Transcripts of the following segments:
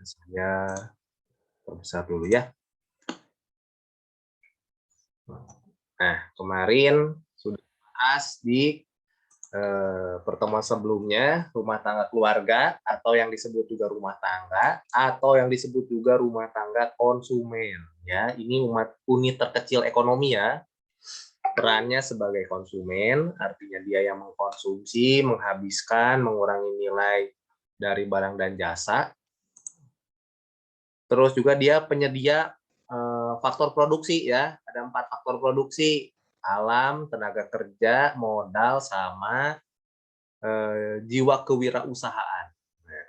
Saya perbesar dulu ya. Nah, kemarin sudah bahas di pertemuan sebelumnya rumah tangga keluarga atau yang disebut juga rumah tangga atau yang disebut juga rumah tangga konsumen ya. Ini unit terkecil ekonomi ya. Perannya sebagai konsumen artinya dia yang mengkonsumsi, menghabiskan, mengurangi nilai dari barang dan jasa. Terus juga dia penyedia faktor produksi ya. Ada 4 faktor produksi: alam, tenaga kerja, modal, sama jiwa kewirausahaan. Nah,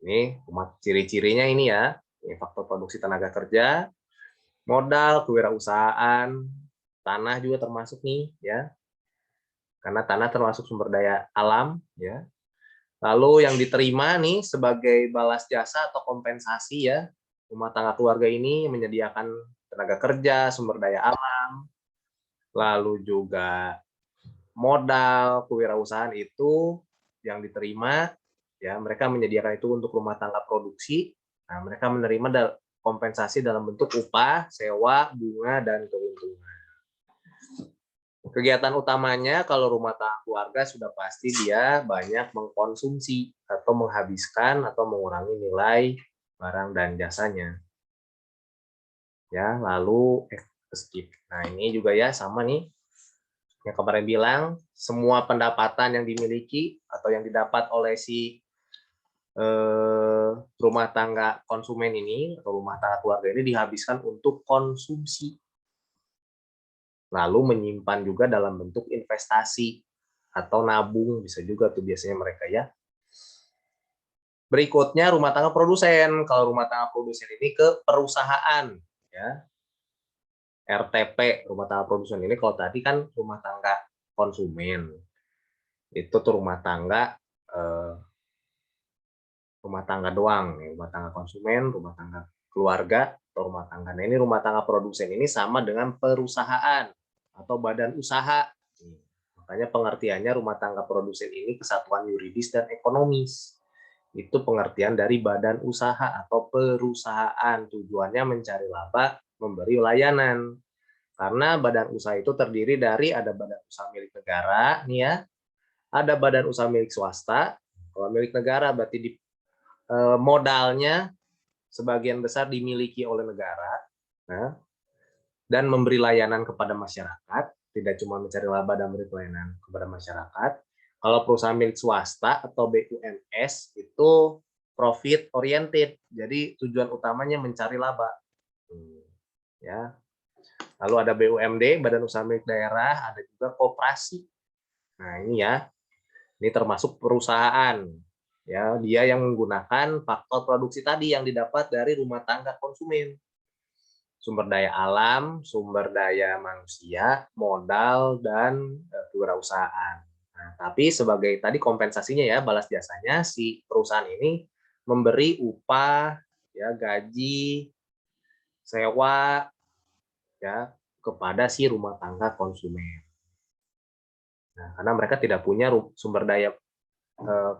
ini ciri-cirinya ini ya. Ini faktor produksi tenaga kerja, modal, kewirausahaan, tanah juga termasuk nih ya. Karena tanah termasuk sumber daya alam ya. Lalu yang diterima nih sebagai balas jasa atau kompensasi ya. Rumah tangga keluarga ini menyediakan tenaga kerja, sumber daya alam, lalu juga modal, kewirausahaan itu yang diterima ya, mereka menyediakan itu untuk rumah tangga produksi. Nah, mereka menerima kompensasi dalam bentuk upah, sewa, bunga, dan keuntungan. Kegiatan utamanya kalau rumah tangga keluarga sudah pasti dia banyak mengkonsumsi atau menghabiskan atau mengurangi nilai barang dan jasanya. Ya, lalu skip. Nah, ini juga ya sama nih yang kemarin bilang, semua pendapatan yang dimiliki atau yang didapat oleh si rumah tangga konsumen ini atau rumah tangga keluarga ini dihabiskan untuk konsumsi. Lalu menyimpan juga dalam bentuk investasi atau nabung, bisa juga tuh biasanya mereka ya. Berikutnya rumah tangga produsen. Kalau rumah tangga produsen ini ke perusahaan ya. RTP, rumah tangga produsen ini kalau tadi kan rumah tangga konsumen. Itu tuh rumah tangga doang, rumah tangga konsumen, rumah tangga keluarga, atau rumah tangga. Nah, ini rumah tangga produsen ini sama dengan perusahaan atau badan usaha. Makanya pengertiannya rumah tangga produsen ini kesatuan yuridis dan ekonomis. Itu pengertian dari badan usaha atau perusahaan. Tujuannya mencari laba, memberi layanan. Karena badan usaha itu terdiri dari ada badan usaha milik negara, nih ya, ada badan usaha milik swasta. Kalau milik negara berarti modalnya sebagian besar dimiliki oleh negara, nah, dan memberi layanan kepada masyarakat, tidak cuma mencari laba dan memberi pelayanan kepada masyarakat. Kalau perusahaan milik swasta atau BUMS itu profit oriented, jadi tujuan utamanya mencari laba. Ya. Lalu ada BUMD, Badan Usaha Milik Daerah, ada juga koperasi. Nah, ini ya. Ini termasuk perusahaan. Ya, dia yang menggunakan faktor produksi tadi yang didapat dari rumah tangga konsumen. Sumber daya alam, sumber daya manusia, modal, dan kewirausahaan. Nah, tapi sebagai tadi kompensasinya ya, balas jasanya, si perusahaan ini memberi upah, ya, gaji, sewa, ya, kepada si rumah tangga konsumen. Nah, karena mereka tidak punya sumber daya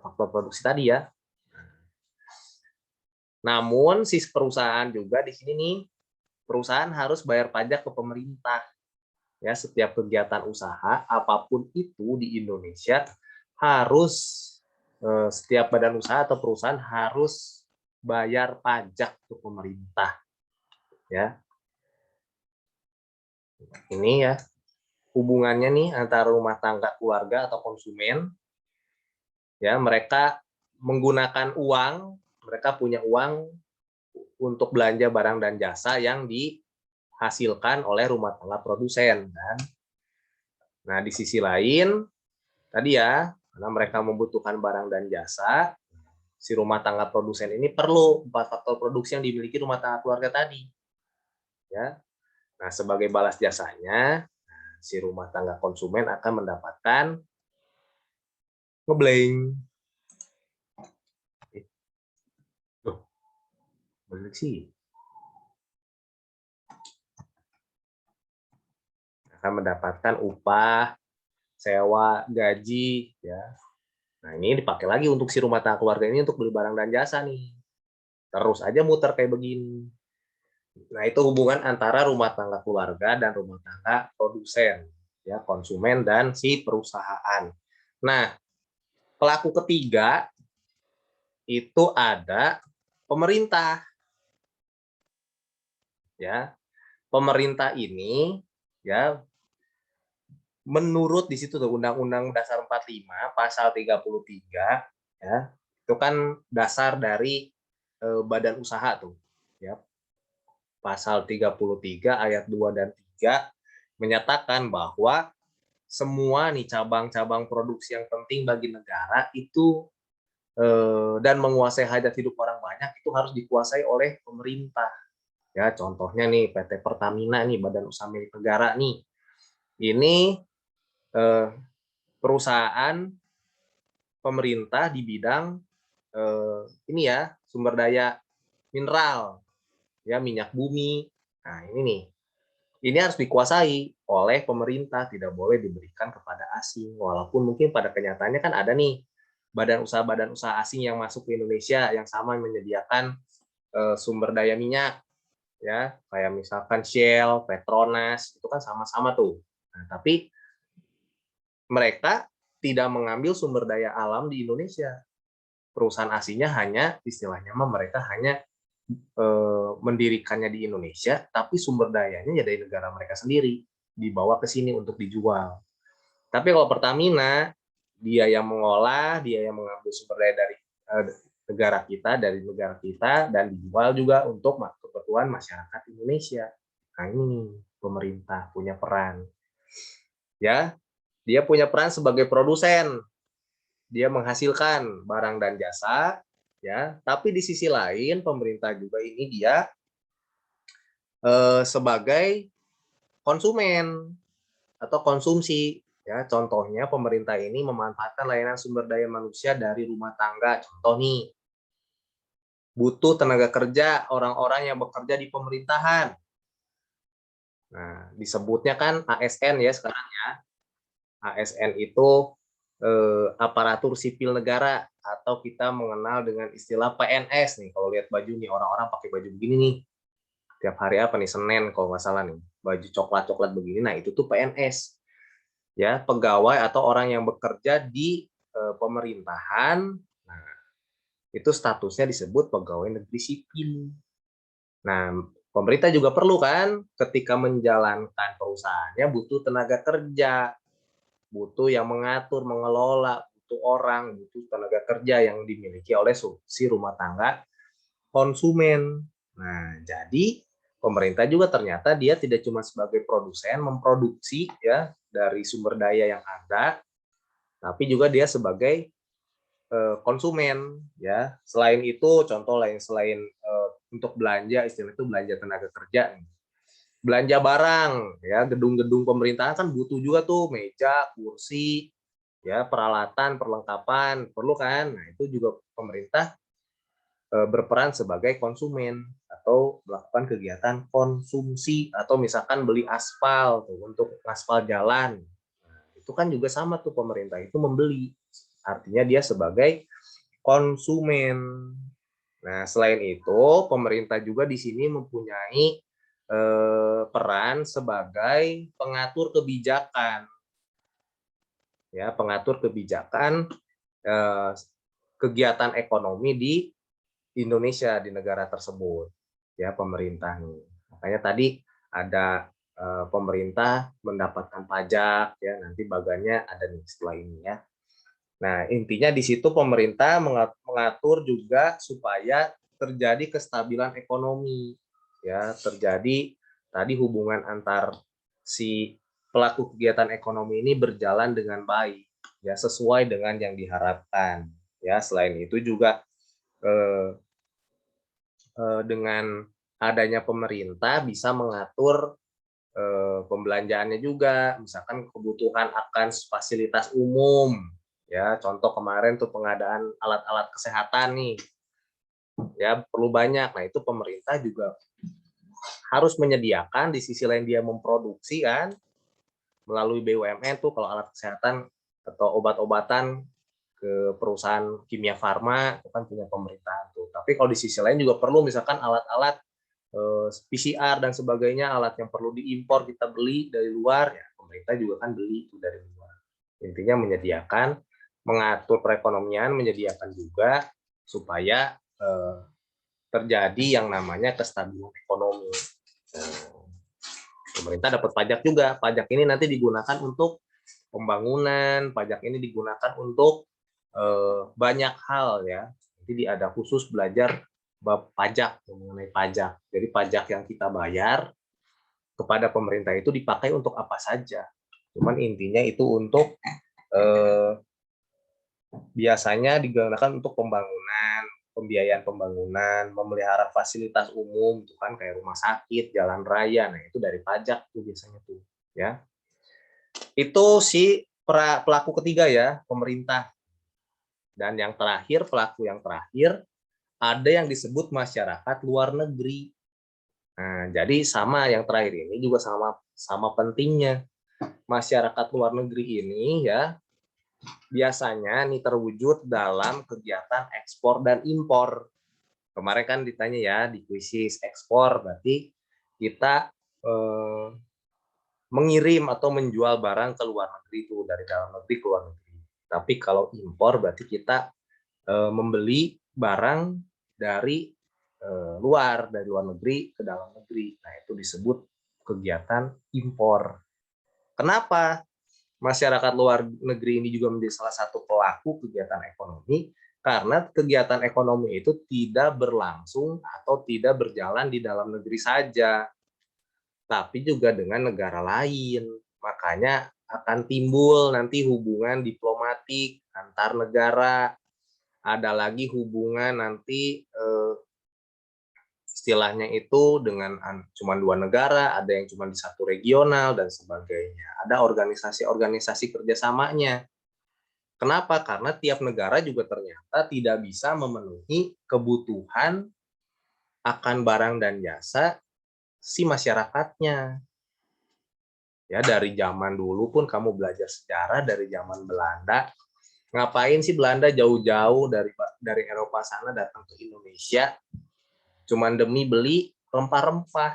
faktor produksi tadi ya. Namun si perusahaan juga di sini nih, perusahaan harus bayar pajak ke pemerintah. Ya, setiap kegiatan usaha apapun itu di Indonesia harus setiap badan usaha atau perusahaan harus bayar pajak ke pemerintah. Ya. Ini ya hubungannya nih antara rumah tangga keluarga atau konsumen. Ya, mereka menggunakan uang, mereka punya uang untuk belanja barang dan jasa yang dihasilkan oleh rumah tangga produsen kan. Nah, di sisi lain tadi ya, karena mereka membutuhkan barang dan jasa, si rumah tangga produsen ini perlu 4 faktor produksi yang dimiliki rumah tangga keluarga tadi. Ya. Nah, sebagai balas jasanya, si rumah tangga konsumen akan mendapatkan ngeblank. Loh, balik sih. Akan mendapatkan upah, sewa, gaji, ya. Nah, ini dipakai lagi untuk si rumah tangga keluarga ini untuk beli barang dan jasa nih. terus aja muter kayak begini. Nah, itu hubungan antara rumah tangga keluarga dan rumah tangga produsen, ya, konsumen dan si perusahaan. Nah, pelaku ketiga itu ada pemerintah, ya. Pemerintah ini, ya, menurut di situ tuh Undang-Undang Dasar 45 pasal 33, ya, itu kan dasar dari badan usaha tuh, ya. Pasal 33 ayat 2 dan 3 menyatakan bahwa semua nih cabang-cabang produksi yang penting bagi negara itu dan menguasai hajat hidup orang banyak itu harus dikuasai oleh pemerintah. Ya, contohnya nih PT Pertamina nih, Badan Usaha Milik Negara nih. Ini eh, perusahaan pemerintah di bidang ini ya, sumber daya mineral, ya, minyak bumi. Nah, ini nih. Ini harus dikuasai oleh pemerintah, tidak boleh diberikan kepada asing. Walaupun mungkin pada kenyataannya kan ada nih badan usaha asing yang masuk ke Indonesia yang sama menyediakan sumber daya minyak, ya, kayak misalkan Shell, Petronas, itu kan sama-sama tuh. Nah, tapi mereka tidak mengambil sumber daya alam di Indonesia. Perusahaan asingnya hanya istilahnya mereka hanya mendirikannya di Indonesia, tapi sumber dayanya ya dari negara mereka sendiri, dibawa ke sini untuk dijual. Tapi kalau Pertamina, dia yang mengolah, dia yang mengambil sumber daya dari dari negara kita, dan dijual juga untuk kebutuhan masyarakat Indonesia. Nah, ini pemerintah punya peran. Ya, dia punya peran sebagai produsen. Dia menghasilkan barang dan jasa, ya. Tapi di sisi lain pemerintah juga ini dia sebagai konsumen atau konsumsi, ya. Contohnya pemerintah ini memanfaatkan layanan sumber daya manusia dari rumah tangga. Contoh nih, butuh tenaga kerja orang-orang yang bekerja di pemerintahan. Nah, disebutnya kan ASN ya sekarang ya. ASN itu aparatur sipil negara, atau kita mengenal dengan istilah PNS nih. Kalau lihat baju nih, orang-orang pakai baju begini nih. Tiap hari apa nih, Senin kalau nggak salah nih, baju coklat-coklat begini. Nah, itu tuh PNS. Ya, pegawai atau orang yang bekerja di pemerintahan. Nah, itu statusnya disebut pegawai negeri sipil. Nah, pemerintah juga perlu kan ketika menjalankan perusahaannya butuh tenaga kerja, butuh yang mengatur, mengelola, butuh orang, butuh tenaga kerja yang dimiliki oleh si rumah tangga konsumen. Nah, jadi pemerintah juga ternyata dia tidak cuma sebagai produsen memproduksi ya dari sumber daya yang ada, tapi juga dia sebagai konsumen ya. Selain itu, contoh lain selain untuk belanja, istilah itu belanja tenaga kerja nih. Belanja barang ya, gedung-gedung pemerintahan kan butuh juga tuh meja, kursi, ya, peralatan, perlengkapan, perlu kan? Nah, itu juga pemerintah berperan sebagai konsumen atau melakukan kegiatan konsumsi, atau misalkan beli aspal tuh untuk aspal jalan. Nah, itu kan juga sama tuh, pemerintah itu membeli. Artinya dia sebagai konsumen. Nah, selain itu, pemerintah juga di sini mempunyai peran sebagai pengatur kebijakan. Ya, pengatur kebijakan kegiatan ekonomi di Indonesia, di negara tersebut. Ya, pemerintah nih. Makanya tadi ada pemerintah mendapatkan pajak, ya, nanti bagannya ada nih setelah ini ya. Nah, intinya di situ pemerintah mengatur juga supaya terjadi kestabilan ekonomi, ya, terjadi tadi hubungan antar si pelaku kegiatan ekonomi ini berjalan dengan baik, ya, sesuai dengan yang diharapkan, ya. Selain itu juga dengan adanya pemerintah bisa mengatur pembelanjaannya juga, misalkan kebutuhan akan fasilitas umum, ya, contoh kemarin tuh pengadaan alat-alat kesehatan nih, ya, perlu banyak. Nah, itu pemerintah juga harus menyediakan, di sisi lain dia memproduksi kan, melalui BUMN tuh kalau alat kesehatan atau obat-obatan ke perusahaan kimia farma, itu kan punya pemerintahan tuh. Tapi kalau di sisi lain juga perlu misalkan alat-alat PCR dan sebagainya, alat yang perlu diimpor kita beli dari luar, ya pemerintah juga kan beli itu dari luar. Intinya menyediakan, mengatur perekonomian, menyediakan juga supaya terjadi yang namanya kestabilan ekonomi. Pemerintah dapat pajak juga. Pajak ini nanti digunakan untuk pembangunan, pajak ini digunakan untuk banyak hal ya. Jadi ada khusus belajar bab pajak, mengenai pajak. Jadi pajak yang kita bayar kepada pemerintah itu dipakai untuk apa saja. Cuman intinya itu untuk biasanya digunakan untuk pembangunan, pembiayaan pembangunan, memelihara fasilitas umum, itu kan kayak rumah sakit, jalan raya, nah itu dari pajak tuh biasanya tuh, ya. Itu si pelaku ketiga ya, pemerintah. Dan yang terakhir, pelaku yang terakhir, ada yang disebut masyarakat luar negeri. Nah, jadi sama yang terakhir ini juga sama pentingnya. Masyarakat luar negeri ini ya biasanya nih terwujud dalam kegiatan ekspor dan impor. Kemarin kan ditanya ya di kuisis ekspor berarti kita mengirim atau menjual barang ke luar negeri itu dari dalam negeri ke luar negeri. Tapi kalau impor berarti kita membeli barang dari dari luar negeri ke dalam negeri. Nah, itu disebut kegiatan impor. Kenapa masyarakat luar negeri ini juga menjadi salah satu pelaku kegiatan ekonomi? Karena kegiatan ekonomi itu tidak berlangsung atau tidak berjalan di dalam negeri saja, tapi juga dengan negara lain. Makanya akan timbul nanti hubungan diplomatik antar negara, ada lagi hubungan nanti istilahnya itu dengan cuma dua negara, ada yang cuma di satu regional dan sebagainya. Ada organisasi-organisasi kerjasamanya. Kenapa? Karena tiap negara juga ternyata tidak bisa memenuhi kebutuhan akan barang dan jasa si masyarakatnya. Ya, dari zaman dulu pun kamu belajar sejarah dari zaman Belanda. Ngapain sih Belanda jauh-jauh dari Eropa sana datang ke Indonesia? Cuman demi beli rempah-rempah.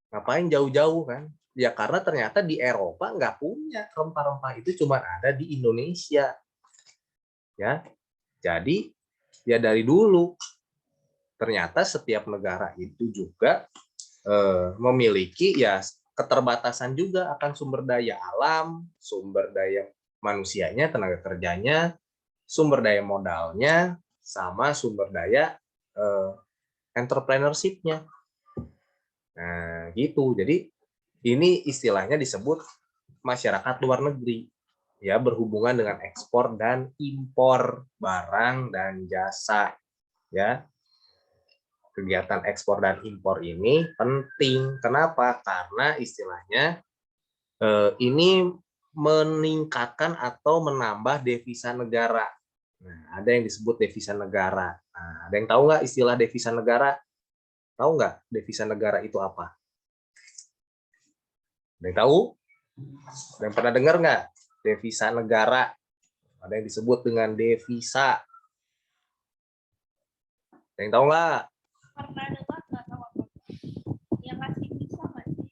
Ngapain jauh-jauh kan? Ya karena ternyata di Eropa nggak punya rempah-rempah itu, cuma ada di Indonesia. Ya, jadi ya dari dulu ternyata setiap negara itu juga memiliki ya keterbatasan juga akan sumber daya alam, sumber daya manusianya, tenaga kerjanya, sumber daya modalnya, sama sumber daya entrepreneurship-nya. Nah, gitu. Jadi ini istilahnya disebut masyarakat luar negeri, ya, berhubungan dengan ekspor dan impor barang dan jasa, ya. Kegiatan ekspor dan impor ini penting. Kenapa? Karena istilahnya ini meningkatkan atau menambah devisa negara. Nah, ada yang disebut devisa negara. Nah, ada yang tahu nggak istilah devisa negara? Tahu nggak devisa negara itu apa? Ada yang tahu? Ada yang pernah dengar nggak? Devisa negara. Ada yang disebut dengan devisa. Ada yang tahu nggak? Pernah dengar nggak tahu apa? Yang ngasih bisa nggak sih?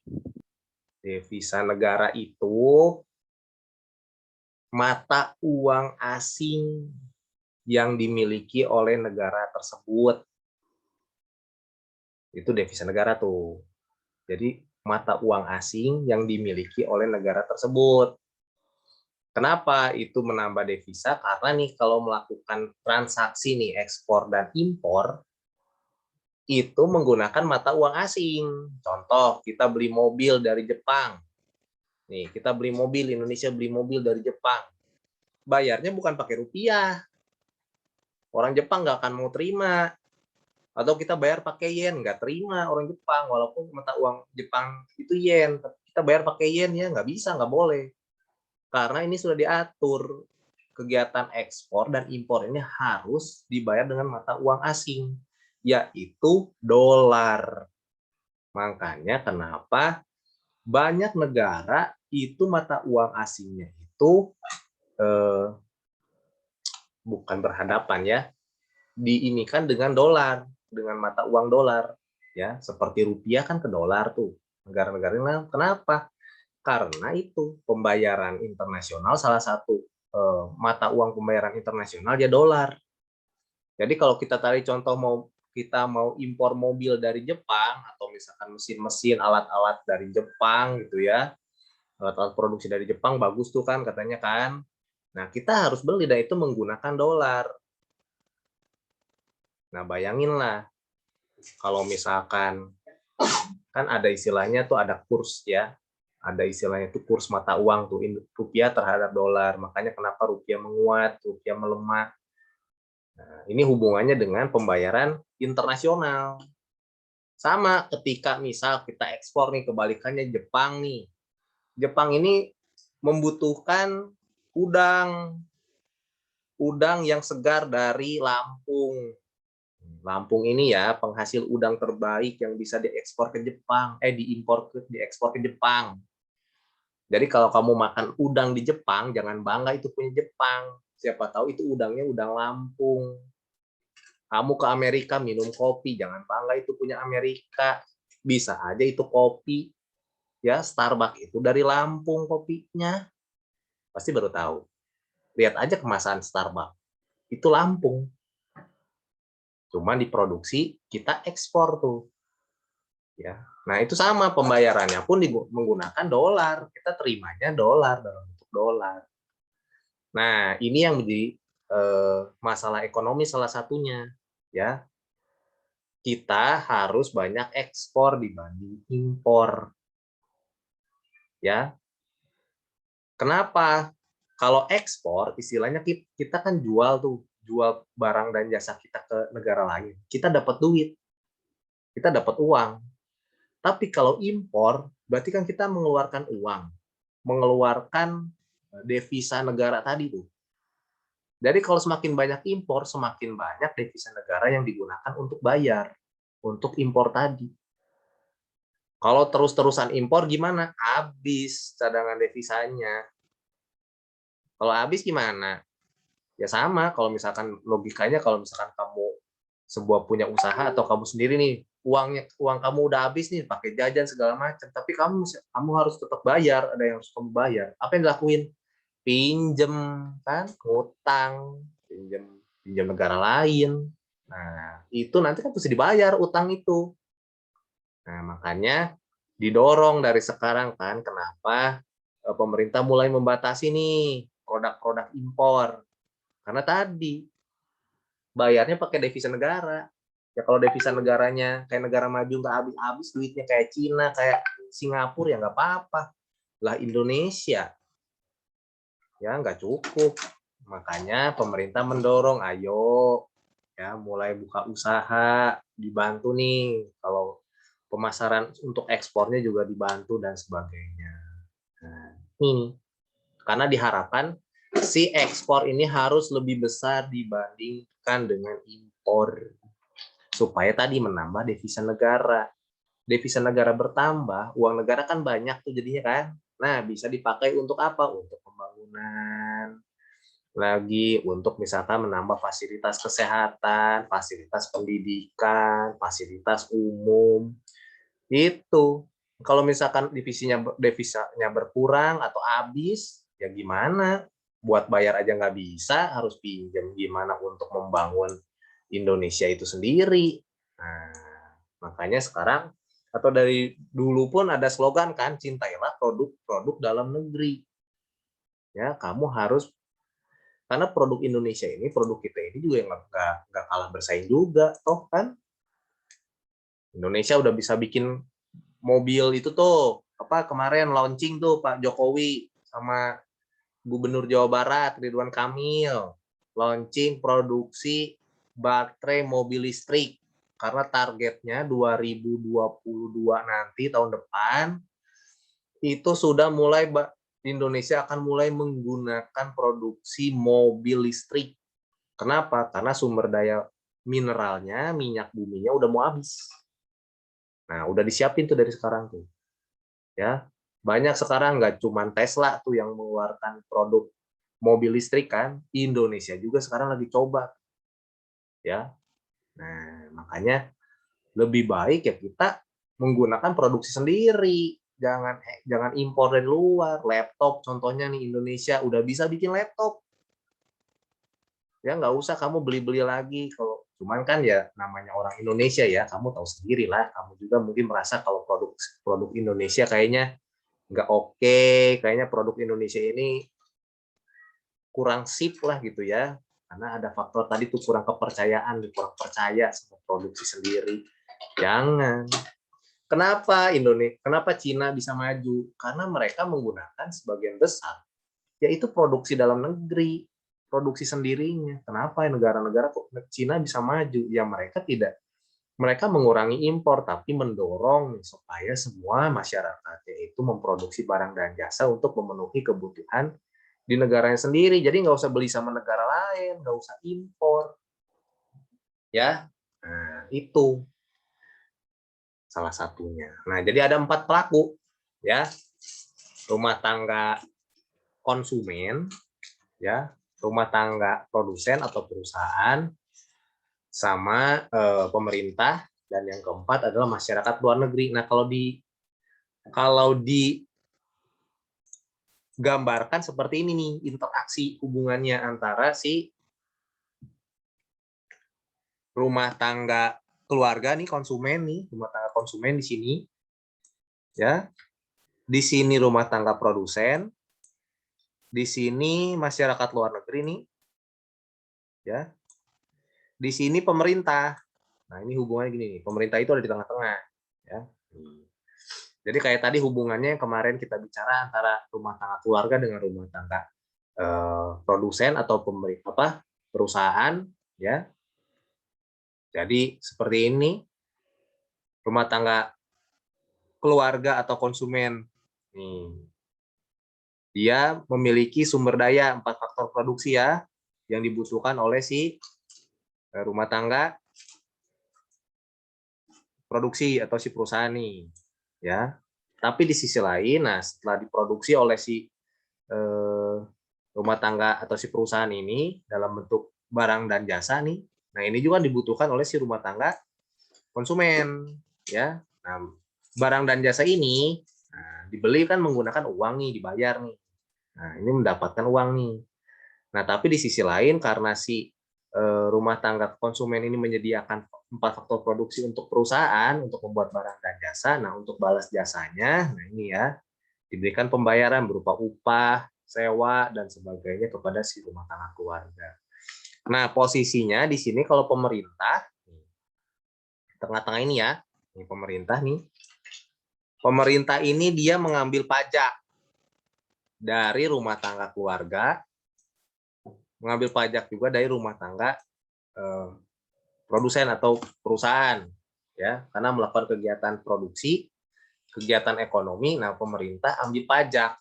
Devisa negara itu mata uang asing yang dimiliki oleh negara tersebut. Itu devisa negara tuh. Jadi mata uang asing yang dimiliki oleh negara tersebut. Kenapa itu menambah devisa? Karena nih kalau melakukan transaksi nih ekspor dan impor itu menggunakan mata uang asing. Contoh, kita beli mobil dari Jepang. Nih, kita beli mobil, Indonesia beli mobil dari Jepang. Bayarnya bukan pakai rupiah. Orang Jepang nggak akan mau terima. Atau kita bayar pakai yen, nggak terima orang Jepang. Walaupun mata uang Jepang itu yen. Kita bayar pakai yen ya, nggak bisa, nggak boleh. Karena ini sudah diatur. Kegiatan ekspor dan impor ini harus dibayar dengan mata uang asing, yaitu dolar. Makanya kenapa banyak negara itu mata uang asingnya itu bukan berhadapan ya, diinikan dengan dolar, dengan mata uang dolar, ya seperti rupiah kan ke dolar tuh negara-negara lain. Kenapa? Karena itu pembayaran internasional salah satu mata uang pembayaran internasional ya dolar. Jadi kalau kita tarik contoh kita mau impor mobil dari Jepang atau misalkan mesin-mesin alat-alat dari Jepang gitu ya, alat-alat produksi dari Jepang bagus tuh kan katanya kan. Nah, kita harus beli dan itu menggunakan dolar. Nah, bayanginlah kalau misalkan kan ada istilahnya tuh ada kurs ya. Ada istilahnya tuh kurs mata uang tuh rupiah terhadap dolar. Makanya kenapa rupiah menguat, rupiah melemah. Nah, ini hubungannya dengan pembayaran internasional. Sama ketika misal kita ekspor nih, kebalikannya Jepang nih. Jepang ini membutuhkan udang yang segar dari Lampung. Lampung ini ya penghasil udang terbaik yang bisa diekspor ke Jepang, diekspor ke Jepang. Jadi kalau kamu makan udang di Jepang, jangan bangga itu punya Jepang. Siapa tahu itu udangnya udang Lampung. Kamu ke Amerika minum kopi, jangan bangga itu punya Amerika. Bisa aja itu kopi ya Starbucks itu dari Lampung kopinya. Pasti baru tahu. Lihat aja kemasan Starbucks. Itu Lampung. Cuma diproduksi, kita ekspor tuh. Ya. Nah, itu sama pembayarannya pun menggunakan dolar. Kita terimanya dolar dalam bentuk dolar. Nah, ini yang menjadi masalah ekonomi salah satunya, ya. Kita harus banyak ekspor dibanding impor. Ya. Kenapa? Kalau ekspor, istilahnya kita kan jual barang dan jasa kita ke negara lain. Kita dapat duit, kita dapat uang. Tapi kalau impor, berarti kan kita mengeluarkan uang, mengeluarkan devisa negara tadi tuh. Jadi kalau semakin banyak impor, semakin banyak devisa negara yang digunakan untuk bayar, untuk impor tadi. Kalau terus-terusan impor gimana? Habis cadangan devisanya. Kalau habis gimana? Ya sama, kalau misalkan logikanya kalau misalkan kamu sebuah punya usaha atau kamu sendiri nih, uang kamu udah habis nih pakai jajan segala macam, tapi kamu harus tetap bayar, ada yang harus kamu bayar. Apa yang dilakuin? Pinjem kan, ngutang, pinjam negara lain. Nah, itu nanti kan mesti dibayar utang itu. Nah, makanya didorong dari sekarang kan, kenapa pemerintah mulai membatasi nih produk-produk impor. Karena tadi bayarnya pakai devisa negara. Ya kalau devisa negaranya kayak negara maju nggak habis-habis duitnya kayak Cina, kayak Singapura ya nggak apa-apa. Lah Indonesia ya nggak cukup. Makanya pemerintah mendorong, ayo ya mulai buka usaha, dibantu nih kalau pemasaran untuk ekspornya juga dibantu dan sebagainya. Nah, ini karena diharapkan si ekspor ini harus lebih besar dibandingkan dengan impor supaya tadi menambah devisa negara. Devisa negara bertambah, uang negara kan banyak tuh jadinya kan. Nah, bisa dipakai untuk apa? Untuk pembangunan, lagi untuk misalkan menambah fasilitas kesehatan, fasilitas pendidikan, fasilitas umum. Itu. Kalau misalkan devisanya berkurang atau habis, ya gimana? Buat bayar aja nggak bisa, harus pinjam gimana untuk membangun Indonesia itu sendiri. Nah, makanya sekarang atau dari dulu pun ada slogan kan, cintailah produk-produk dalam negeri. Ya, kamu harus karena produk Indonesia ini, produk kita ini juga yang nggak kalah bersaing juga, toh kan? Indonesia udah bisa bikin mobil itu tuh apa kemarin launching tuh Pak Jokowi sama Gubernur Jawa Barat Ridwan Kamil launching produksi baterai mobil listrik karena targetnya 2022 nanti tahun depan itu sudah mulai Indonesia akan mulai menggunakan produksi mobil listrik. Kenapa? Karena sumber daya mineralnya, minyak buminya udah mau habis. Nah, udah disiapin tuh dari sekarang tuh. Ya, banyak sekarang nggak cuma Tesla tuh yang mengeluarkan produk mobil listrik kan, Indonesia juga sekarang lagi coba ya. Nah, makanya lebih baik ya kita menggunakan produksi sendiri, jangan impor dari luar. Laptop contohnya nih, Indonesia udah bisa bikin laptop, ya nggak usah kamu beli-beli lagi. Kalau cuman kan ya namanya orang Indonesia ya, kamu tahu sendiri lah, kamu juga mungkin merasa kalau produk produk Indonesia kayaknya nggak oke, kayaknya produk Indonesia ini kurang sip lah gitu ya, karena ada faktor tadi tuh kurang kepercayaan, kurang percaya sama produksi sendiri. Jangan. Kenapa Cina bisa maju? Karena mereka menggunakan sebagian besar yaitu produksi dalam negeri, produksi sendirinya. Kenapa negara-negara Cina bisa maju? Ya mereka mengurangi impor tapi mendorong supaya semua masyarakatnya itu memproduksi barang dan jasa untuk memenuhi kebutuhan di negaranya sendiri. Jadi nggak usah beli sama negara lain, nggak usah impor. Ya, nah, itu salah satunya. Nah, jadi ada 4 pelaku, ya, rumah tangga konsumen, ya, rumah tangga produsen atau perusahaan, sama pemerintah, dan yang keempat adalah masyarakat luar negeri. Nah, kalau digambarkan seperti ini nih interaksi hubungannya antara si rumah tangga keluarga nih, konsumen nih, rumah tangga konsumen di sini, ya. Di sini rumah tangga produsen, di sini masyarakat luar negeri nih, ya. Di sini pemerintah. Nah, ini hubungannya gini nih, pemerintah itu ada di tengah-tengah, ya. Jadi kayak tadi hubungannya yang kemarin kita bicara antara rumah tangga keluarga dengan rumah tangga produsen atau perusahaan, ya. Jadi seperti ini, rumah tangga keluarga atau konsumen. Nih, dia memiliki sumber daya 4 faktor produksi ya, yang dibutuhkan oleh si rumah tangga produksi atau si perusahaan nih, ya. Tapi di sisi lain, nah setelah diproduksi oleh si rumah tangga atau si perusahaan ini dalam bentuk barang dan jasa nih, nah ini juga dibutuhkan oleh si rumah tangga konsumen, ya. Nah, barang dan jasa ini dibeli kan menggunakan uang nih, dibayar nih. Nah, ini mendapatkan uang nih. Nah, tapi di sisi lain karena si rumah tangga konsumen ini menyediakan 4 faktor produksi untuk perusahaan untuk membuat barang dan jasa. Nah, untuk balas jasanya, nah ini ya, diberikan pembayaran berupa upah, sewa, dan sebagainya kepada si rumah tangga keluarga. Nah, posisinya di sini kalau pemerintah, tengah-tengah ini ya, ini pemerintah nih, pemerintah ini dia mengambil pajak dari rumah tangga keluarga, mengambil pajak juga dari rumah tangga produsen atau perusahaan, ya, karena melakukan kegiatan produksi, kegiatan ekonomi. Nah, pemerintah ambil pajak,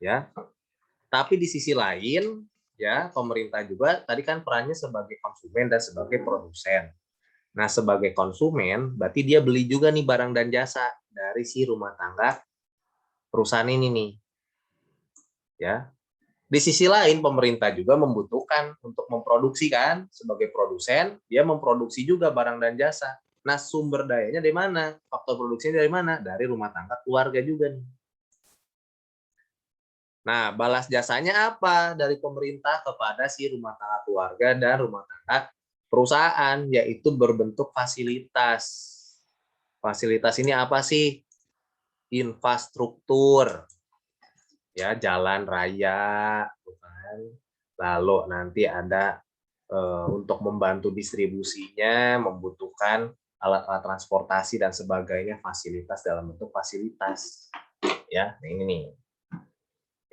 ya. Tapi di sisi lain, ya, pemerintah juga tadi kan perannya sebagai konsumen dan sebagai produsen. Nah, sebagai konsumen berarti dia beli juga nih barang dan jasa dari si rumah tangga perusahaan ini nih, ya. Di sisi lain pemerintah juga membutuhkan untuk memproduksi kan, sebagai produsen dia memproduksi juga barang dan jasa. Nah, sumber dayanya dari mana? Faktor produksinya dari mana? Dari rumah tangga keluarga juga nih. Nah, balas jasanya apa dari pemerintah kepada si rumah tangga keluarga dan rumah tangga perusahaan, yaitu berbentuk fasilitas. Fasilitas ini apa sih? Infrastruktur, ya, jalan raya, bukan? Lalu nanti ada untuk membantu distribusinya, membutuhkan alat-alat transportasi dan sebagainya, fasilitas dalam bentuk fasilitas, ya. Nah, ini nih.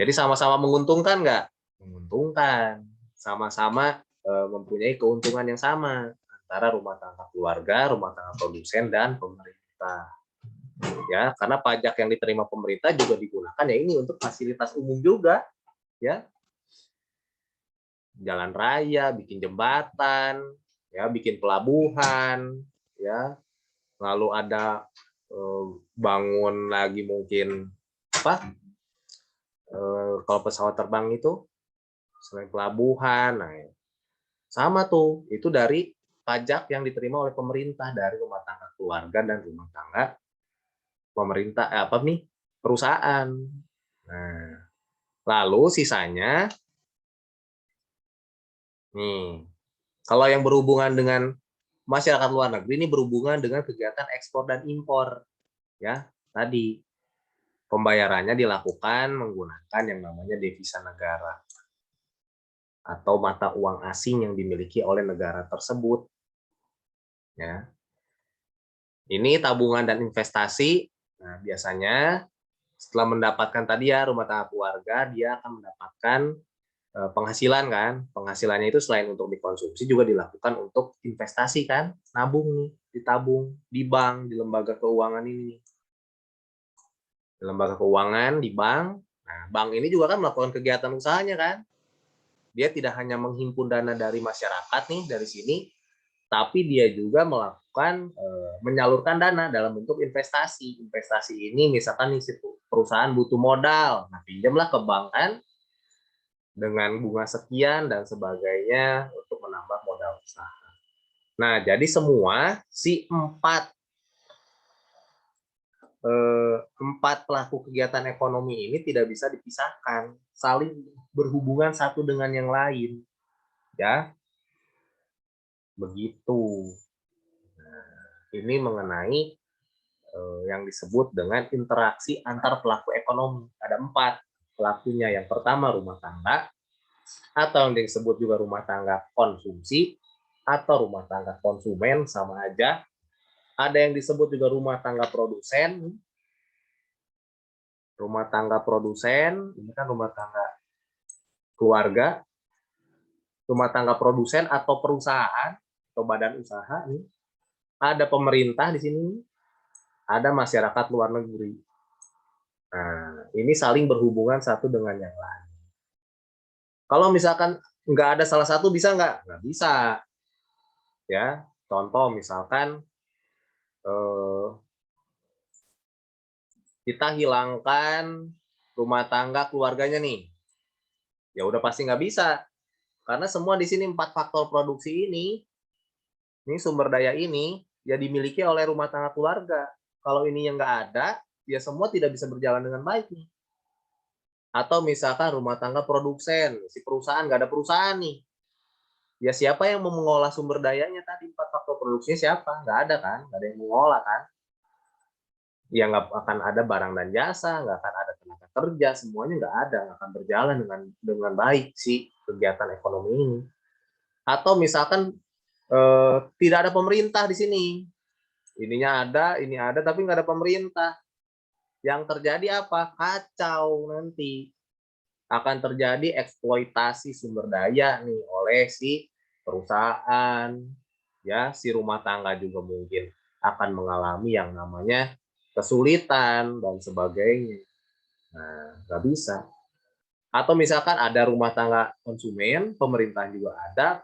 Jadi sama-sama menguntungkan nggak? Menguntungkan. Sama-sama mempunyai keuntungan yang sama antara rumah tangga keluarga, rumah tangga produsen, dan pemerintah. Ya, karena pajak yang diterima pemerintah juga digunakan ya ini untuk fasilitas umum juga, ya. Jalan raya, bikin jembatan, ya, bikin pelabuhan, ya. Lalu ada bangun lagi mungkin apa? Kalau pesawat terbang itu selain pelabuhan, nah sama tuh itu dari pajak yang diterima oleh pemerintah dari rumah tangga keluarga dan rumah tangga pemerintah perusahaan. Nah, lalu sisanya nih, kalau yang berhubungan dengan masyarakat luar negeri ini berhubungan dengan kegiatan ekspor dan impor, ya. Tadi pembayarannya dilakukan menggunakan yang namanya devisa negara atau mata uang asing yang dimiliki oleh negara tersebut, ya. Ini tabungan dan investasi. Nah, biasanya setelah mendapatkan tadi ya rumah tangga keluarga, dia akan mendapatkan penghasilan kan. Penghasilannya itu selain untuk dikonsumsi juga dilakukan untuk investasi kan, nabung nih, ditabung di bank, di lembaga keuangan ini. Di lembaga keuangan, di bank. Nah, bank ini juga kan melakukan kegiatan usahanya kan. Dia tidak hanya menghimpun dana dari masyarakat nih dari sini, tapi dia juga melakukan menyalurkan dana dalam bentuk investasi. Investasi ini misalkan nih perusahaan butuh modal, nah pinjamlah ke bank kan dengan bunga sekian dan sebagainya untuk menambah modal usaha. Nah, jadi semua si empat pelaku kegiatan ekonomi ini tidak bisa dipisahkan, saling berhubungan satu dengan yang lain, ya begitu. Ini mengenai yang disebut dengan interaksi antar pelaku ekonomi. Ada 4 pelakunya. Yang pertama rumah tangga, atau yang disebut juga rumah tangga konsumsi, atau rumah tangga konsumen, sama aja. Ada yang disebut juga rumah tangga produsen. Rumah tangga produsen, ini kan rumah tangga keluarga. Rumah tangga produsen atau perusahaan, atau badan usaha. Ada pemerintah di sini, ada masyarakat luar negeri. Nah, ini saling berhubungan satu dengan yang lain. Kalau misalkan nggak ada salah satu, bisa nggak? Nggak bisa. Ya, contoh misalkan kita hilangkan rumah tangga keluarganya nih, ya udah pasti nggak bisa. Karena semua di sini 4 faktor produksi ini sumber daya ini, ya dimiliki oleh rumah tangga keluarga. Kalau ini yang nggak ada, ya semua tidak bisa berjalan dengan baik nih. Atau misalkan rumah tangga produsen, si perusahaan nggak ada perusahaan nih, ya siapa yang mau mengolah sumber dayanya tadi, 4 faktor produksinya siapa? Nggak ada kan, nggak ada yang mengolah kan. Ya nggak akan ada barang dan jasa, nggak akan ada tenaga kerja, semuanya nggak ada, nggak akan berjalan dengan baik si kegiatan ekonomi ini. Atau misalkan tidak ada pemerintah di sini, ininya ada, ini ada, tapi nggak ada pemerintah. Yang terjadi apa? Kacau nanti. Akan terjadi eksploitasi sumber daya nih oleh si perusahaan, ya si rumah tangga juga mungkin akan mengalami yang namanya kesulitan dan sebagainya. Nah, nggak bisa. Atau misalkan ada rumah tangga konsumen, pemerintah juga ada,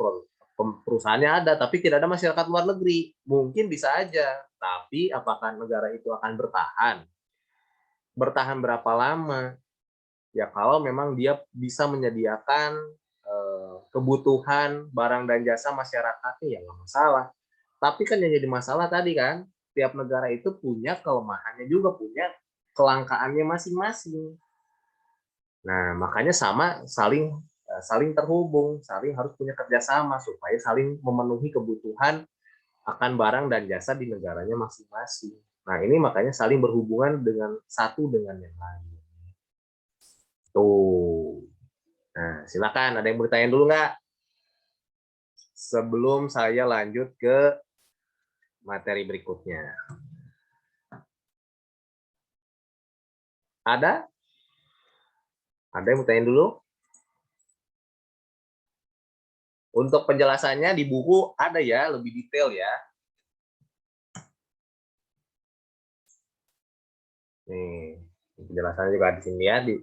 perusahaannya ada, tapi tidak ada masyarakat luar negeri. Mungkin bisa aja, tapi apakah negara itu akan bertahan? Bertahan berapa lama? Ya kalau memang dia bisa menyediakan kebutuhan barang dan jasa masyarakatnya, ya nggak masalah. Tapi kan yang jadi masalah tadi kan, tiap negara itu punya kelemahannya juga, punya kelangkaannya masing-masing. Nah, makanya saling terhubung, saling harus punya kerjasama supaya saling memenuhi kebutuhan akan barang dan jasa di negaranya masing-masing. Nah, ini makanya saling berhubungan dengan satu dengan yang lain. Tuh. Nah, silakan ada yang bertanya dulu nggak? Sebelum saya lanjut ke materi berikutnya. Ada? Ada yang bertanya dulu? Untuk penjelasannya di buku ada ya, lebih detail ya. Nih, penjelasannya juga di sini ya, di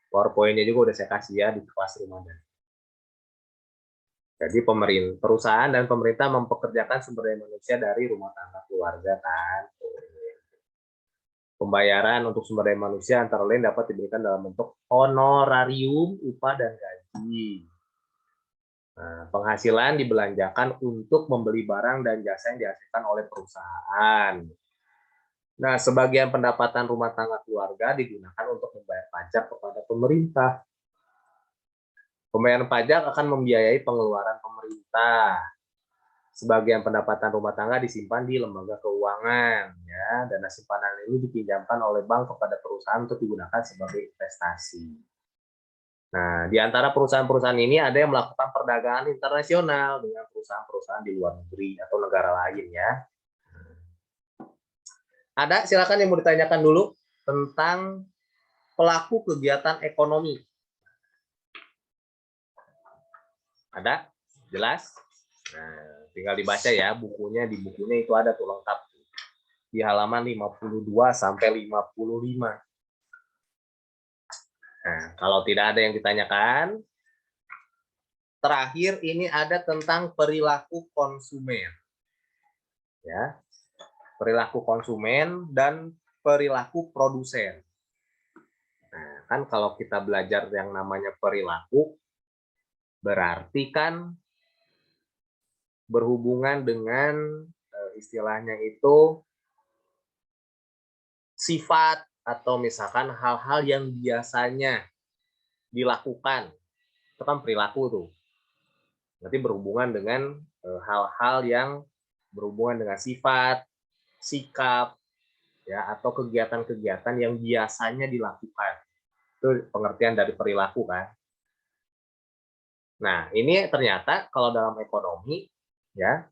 PowerPoint-nya juga udah saya kasih ya di kelas rumah. Jadi perusahaan dan pemerintah mempekerjakan sumber daya manusia dari rumah tangga keluarga kan. Pembayaran untuk sumber daya manusia antara lain dapat diberikan dalam bentuk honorarium, upah, dan gaji. Nah, penghasilan dibelanjakan untuk membeli barang dan jasa yang dihasilkan oleh perusahaan. Nah, sebagian pendapatan rumah tangga keluarga digunakan untuk membayar pajak kepada pemerintah. Pembayaran pajak akan membiayai pengeluaran pemerintah. Sebagian pendapatan rumah tangga disimpan di lembaga keuangan, ya. Dana simpanan ini dipinjamkan oleh bank kepada perusahaan untuk digunakan sebagai investasi. Nah, di antara perusahaan-perusahaan ini ada yang melakukan perdagangan internasional dengan perusahaan-perusahaan di luar negeri atau negara lain, ya. Ada, silakan yang mau ditanyakan dulu tentang pelaku kegiatan ekonomi. Ada? Jelas? Nah, tinggal dibaca ya bukunya, di bukunya itu ada tuh lengkap di halaman 52 sampai 55. Nah, kalau tidak ada yang ditanyakan, terakhir ini ada tentang perilaku konsumen. Ya. Perilaku konsumen dan perilaku produsen. Nah, kan kalau kita belajar yang namanya perilaku, berarti kan berhubungan dengan istilahnya itu sifat atau misalkan hal-hal yang biasanya dilakukan. Itu kan perilaku tuh. Berarti berhubungan dengan hal-hal yang berhubungan dengan sifat, sikap, ya, atau kegiatan-kegiatan yang biasanya dilakukan. Itu pengertian dari perilaku kan. Nah, ini ternyata kalau dalam ekonomi, ya,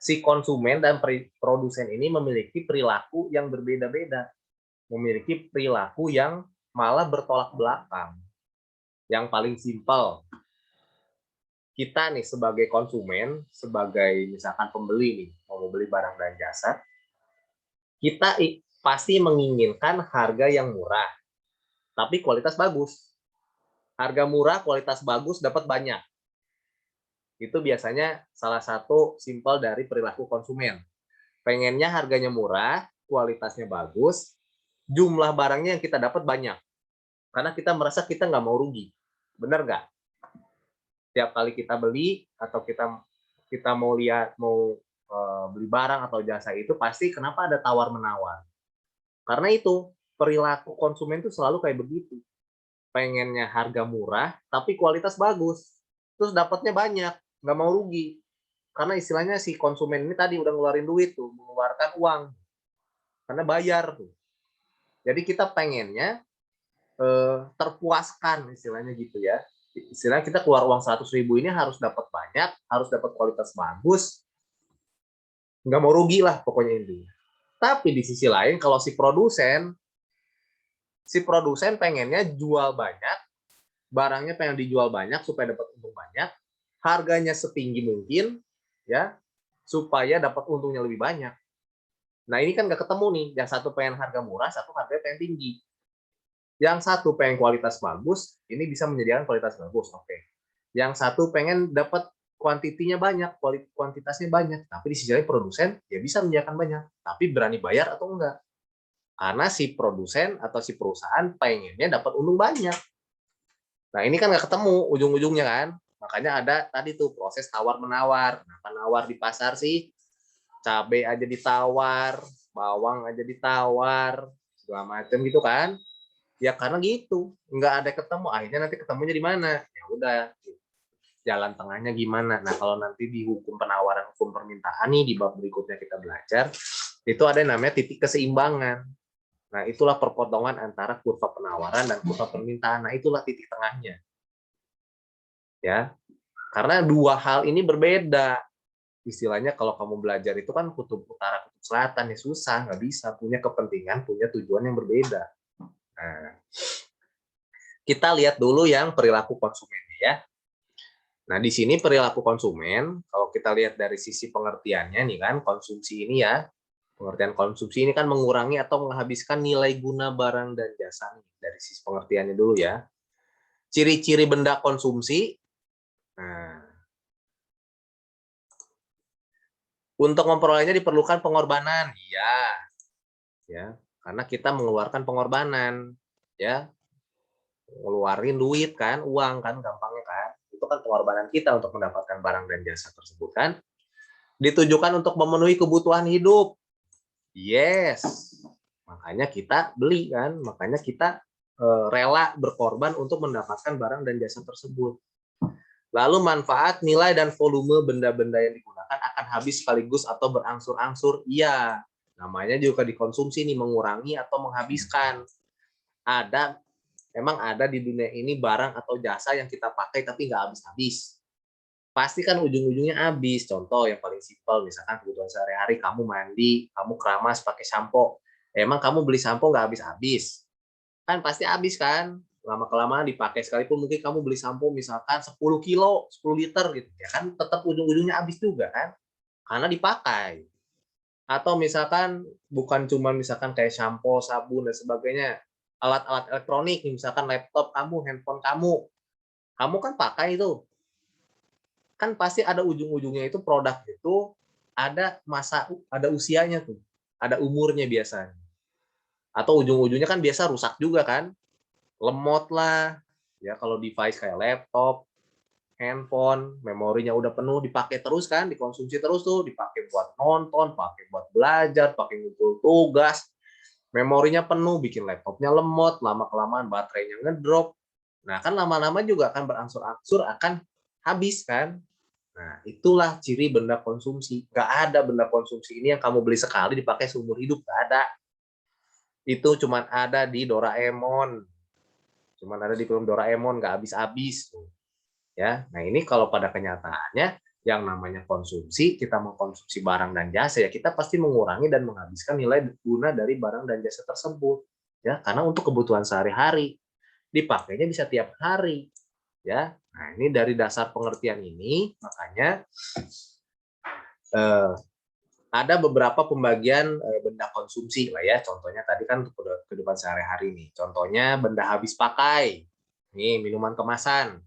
si konsumen dan produsen ini memiliki perilaku yang berbeda-beda. Memiliki perilaku yang malah bertolak belakang. Yang paling simpel, kita nih sebagai konsumen, sebagai misalkan pembeli nih, mau membeli barang dan jasa, kita pasti menginginkan harga yang murah, tapi kualitas bagus. Harga murah, kualitas bagus, dapat banyak. Itu biasanya salah satu simpel dari perilaku konsumen. Pengennya harganya murah, kualitasnya bagus, jumlah barangnya yang kita dapat banyak. Karena kita merasa kita nggak mau rugi. Benar nggak? Tiap kali kita beli atau kita mau lihat mau beli barang atau jasa itu pasti kenapa ada tawar menawar. Karena itu perilaku konsumen itu selalu kayak begitu. Pengennya harga murah tapi kualitas bagus. Terus dapatnya banyak, nggak mau rugi. Karena istilahnya si konsumen ini tadi udah ngeluarin duit tuh, mengeluarkan uang. Karena bayar tuh. Jadi kita pengennya terpuaskan istilahnya gitu ya. Istilahnya kita keluar uang 100.000 ini harus dapat banyak, harus dapat kualitas bagus, nggak mau rugi lah pokoknya intinya. Tapi di sisi lain kalau si produsen pengennya jual banyak, barangnya pengen dijual banyak supaya dapat untung banyak, harganya setinggi mungkin, ya, supaya dapat untungnya lebih banyak. Nah ini kan nggak ketemu nih, yang satu pengen harga murah, satu harganya pengen tinggi. Yang satu pengen kualitas bagus, ini bisa menyediakan kualitas bagus, oke. Yang satu pengen dapat kuantitinya banyak, kuantitasnya banyak, tapi di sisi lain produsen ya bisa menyediakan banyak, tapi berani bayar atau enggak? Karena si produsen atau si perusahaan pengennya dapat untung banyak. Nah ini kan nggak ketemu ujung-ujungnya kan, makanya ada tadi tuh proses tawar menawar. Nah, penawar di pasar sih, cabai aja ditawar, bawang aja ditawar, segala macam gitu kan. Ya karena gitu, nggak ada ketemu. Akhirnya nanti ketemunya di mana? Ya udah, jalan tengahnya gimana. Nah kalau nanti di hukum penawaran, hukum permintaan nih di bab berikutnya kita belajar, itu ada yang namanya titik keseimbangan. Nah itulah perpotongan antara kurva penawaran dan kurva permintaan. Nah itulah titik tengahnya. Ya, karena dua hal ini berbeda. Istilahnya kalau kamu belajar itu kan kutub utara, kutub selatan, ya susah, nggak bisa, punya kepentingan, punya tujuan yang berbeda. Nah, kita lihat dulu yang perilaku konsumennya ya. Nah, di sini perilaku konsumen, kalau kita lihat dari sisi pengertiannya nih kan, konsumsi ini ya, pengertian konsumsi ini kan mengurangi atau menghabiskan nilai guna barang dan jasa nih, dari sisi pengertiannya dulu ya. Ciri-ciri benda konsumsi, nah, untuk memperolehnya diperlukan pengorbanan, iya, ya, karena kita mengeluarkan pengorbanan, ya, ngeluarin duit kan, uang kan, gampangnya kan, itu kan pengorbanan kita untuk mendapatkan barang dan jasa tersebut kan. Ditujukan untuk memenuhi kebutuhan hidup. Yes. Makanya kita beli kan, makanya kita rela berkorban untuk mendapatkan barang dan jasa tersebut. Lalu manfaat, nilai, dan volume benda-benda yang digunakan akan habis sekaligus atau berangsur-angsur. Iya, namanya juga dikonsumsi nih, mengurangi atau menghabiskan. Memang ada di dunia ini barang atau jasa yang kita pakai tapi nggak habis-habis. Pasti kan ujung-ujungnya habis. Contoh yang paling simpel, misalkan kebutuhan sehari-hari, kamu mandi, kamu keramas pakai sampo. Emang kamu beli sampo nggak habis-habis? Kan pasti habis kan? Lama-kelamaan dipakai, sekalipun mungkin kamu beli sampo misalkan 10 kilo, 10 liter gitu, ya kan tetap ujung-ujungnya habis juga kan? Karena dipakai. Atau misalkan bukan cuma misalkan kayak sampo, sabun, dan sebagainya, alat-alat elektronik, misalkan laptop kamu, handphone kamu kan pakai itu. Kan pasti ada ujung-ujungnya itu produk itu ada usianya tuh, ada umurnya biasanya. Atau ujung-ujungnya kan biasa rusak juga kan, lemot lah, ya kalau device kayak laptop, handphone, memorinya udah penuh, dipakai terus kan, dikonsumsi terus tuh, dipakai buat nonton, pakai buat belajar, pakai ngumpul tugas, memorinya penuh, bikin laptopnya lemot, lama-kelamaan baterainya ngedrop. Nah, kan lama-lama juga akan berangsur-angsur akan habis kan. Nah, itulah ciri benda konsumsi. Nggak ada benda konsumsi ini yang kamu beli sekali dipakai seumur hidup, nggak ada. Itu cuma ada di Doraemon. Cuma ada di film Doraemon, nggak habis-habis. Ya, nah ini kalau pada kenyataannya, yang namanya konsumsi, kita mengkonsumsi barang dan jasa, ya kita pasti mengurangi dan menghabiskan nilai guna dari barang dan jasa tersebut. Ya, karena untuk kebutuhan sehari-hari, dipakainya bisa tiap hari. Ya, nah ini dari dasar pengertian ini, makanya ada beberapa pembagian benda konsumsi lah ya. Contohnya tadi kan untuk kehidupan sehari-hari nih. Contohnya benda habis pakai. Nih, minuman kemasan.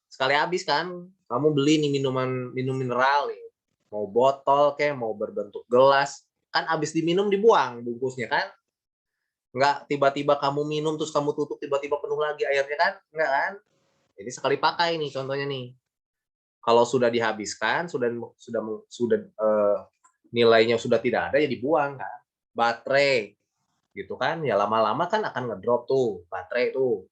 Sekali habis kan, kamu beli nih minum mineral nih. Mau botol kayak mau berbentuk gelas, kan habis diminum dibuang bungkusnya kan? Enggak tiba-tiba kamu minum terus kamu tutup tiba-tiba penuh lagi airnya kan? Enggak kan? Jadi sekali pakai nih contohnya nih. Kalau sudah dihabiskan, nilainya sudah tidak ada ya dibuang kan. Baterai gitu kan, ya lama-lama kan akan ngedrop tuh baterai tuh.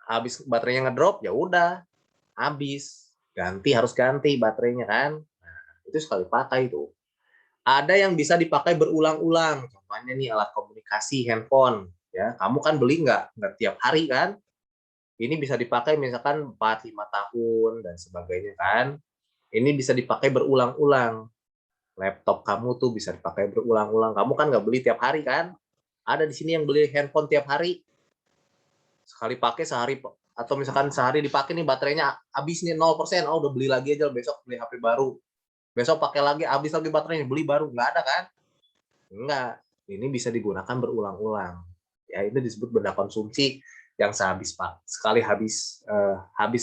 Habis baterainya ngedrop ya udah habis. Harus ganti baterainya kan. Nah, itu sekali pakai tuh. Ada yang bisa dipakai berulang-ulang. Contohnya nih alat komunikasi handphone ya. Kamu kan beli nggak tiap hari kan? Ini bisa dipakai misalkan 4-5 tahun dan sebagainya kan. Ini bisa dipakai berulang-ulang. Laptop kamu tuh bisa dipakai berulang-ulang. Kamu kan nggak beli tiap hari kan? Ada di sini yang beli handphone tiap hari. Sekali pakai sehari, atau misalkan sehari dipakai nih baterainya habis nih 0%, oh udah beli lagi aja besok beli HP baru. Besok pakai lagi habis lagi baterainya beli baru. Nggak ada kan? Enggak. Ini bisa digunakan berulang-ulang. Ya, itu disebut benda konsumsi yang habis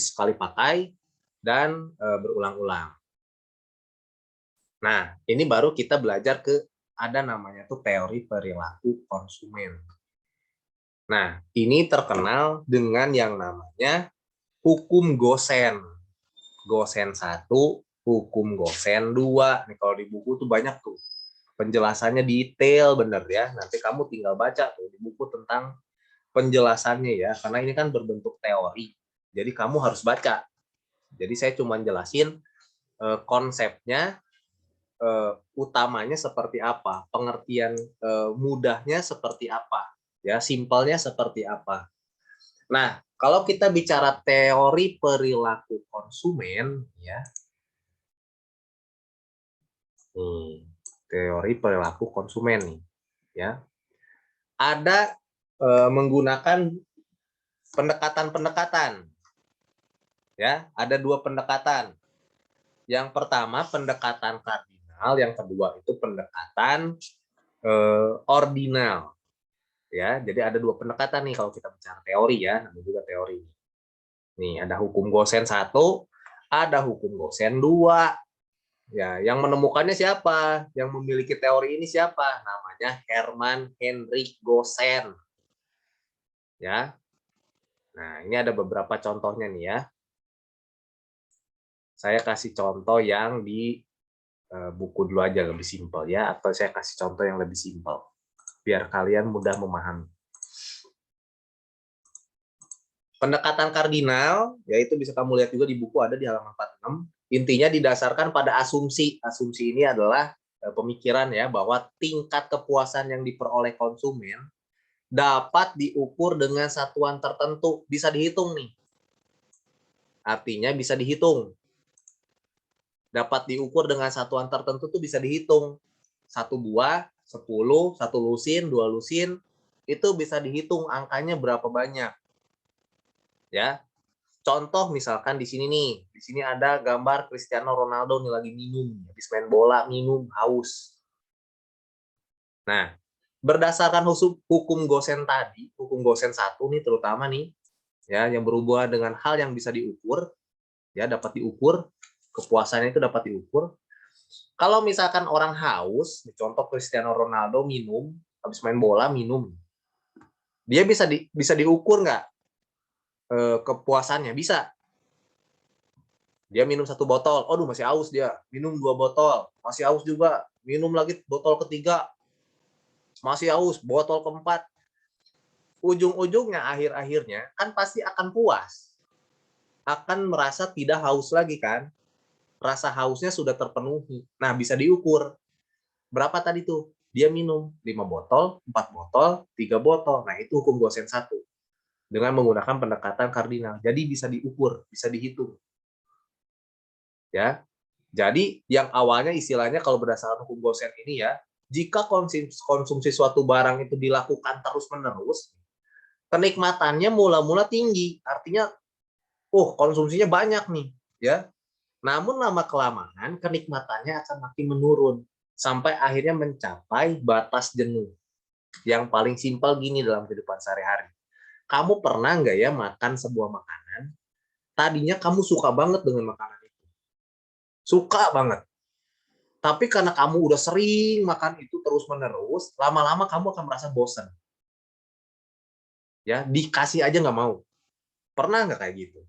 sekali pakai dan berulang-ulang. Nah, ini baru kita belajar ada namanya tuh teori perilaku konsumen. Nah, ini terkenal dengan yang namanya hukum Gosen. Gosen 1, hukum Gosen 2. Nih kalau di buku tuh banyak tuh. Penjelasannya detail bener ya. Nanti kamu tinggal baca tuh di buku tentang penjelasannya ya. Karena ini kan berbentuk teori. Jadi kamu harus baca. Jadi saya cuma jelasin konsepnya, utamanya seperti apa, pengertian mudahnya seperti apa, ya simpelnya seperti apa. Nah, kalau kita bicara teori perilaku konsumen, ya, teori perilaku konsumen nih, ya, ada menggunakan pendekatan-pendekatan, ya, ada 2 pendekatan. Yang pertama pendekatan kardinal, yang kedua itu pendekatan ordinal. Ya, jadi ada 2 pendekatan nih kalau kita bicara teori ya, namanya juga teori. Nih, ada hukum Gosen 1, ada hukum Gosen 2. Ya, yang menemukannya siapa? Yang memiliki teori ini siapa? Namanya Hermann Heinrich Gosen. Ya. Nah, ini ada beberapa contohnya nih ya. Saya kasih contoh yang di buku dulu aja, lebih simpel ya, atau saya kasih contoh yang lebih simpel biar kalian mudah memahami. Pendekatan kardinal, yaitu bisa kamu lihat juga di buku, ada di halaman 46. Intinya didasarkan pada asumsi. Asumsi ini adalah pemikiran ya, bahwa tingkat kepuasan yang diperoleh konsumen dapat diukur dengan satuan tertentu. Bisa dihitung nih. Artinya bisa dihitung. Dapat diukur dengan satuan tertentu tuh bisa dihitung. 1 buah, 10, 1 lusin, 2 lusin, itu bisa dihitung angkanya berapa banyak. Ya. Contoh misalkan di sini nih, di sini ada gambar Cristiano Ronaldo nih lagi minum, habis main bola, minum, haus. Nah, berdasarkan hukum Gosen tadi, hukum Gosen 1 nih terutama nih, ya, yang berhubungan dengan hal yang bisa diukur, ya, dapat diukur, kepuasannya itu dapat diukur. Kalau misalkan orang haus, contoh Cristiano Ronaldo minum, habis main bola minum, dia bisa diukur nggak kepuasannya? Bisa. Dia minum 1 botol, aduh masih haus dia. Minum 2 botol, masih haus juga. Minum lagi botol ketiga, masih haus. Botol keempat. Ujung-ujungnya, akhir-akhirnya, kan pasti akan puas. Akan merasa tidak haus lagi kan. Rasa hausnya sudah terpenuhi. Nah, bisa diukur. Berapa tadi tuh? Dia minum 5 botol, 4 botol, 3 botol. Nah, itu hukum Gosen 1. Dengan menggunakan pendekatan kardinal. Jadi bisa diukur, bisa dihitung. Ya. Jadi yang awalnya istilahnya kalau berdasarkan hukum Gosen ini ya, jika konsumsi suatu barang itu dilakukan terus-menerus, kenikmatannya mula-mula tinggi. Artinya, konsumsinya banyak nih, ya. Namun lama-kelamaan kenikmatannya akan makin menurun sampai akhirnya mencapai batas jenuh. Yang paling simpel gini dalam kehidupan sehari-hari. Kamu pernah nggak ya makan sebuah makanan, tadinya kamu suka banget dengan makanan itu. Suka banget. Tapi karena kamu udah sering makan itu terus-menerus, lama-lama kamu akan merasa bosan. Ya, dikasih aja nggak mau. Pernah nggak kayak gitu?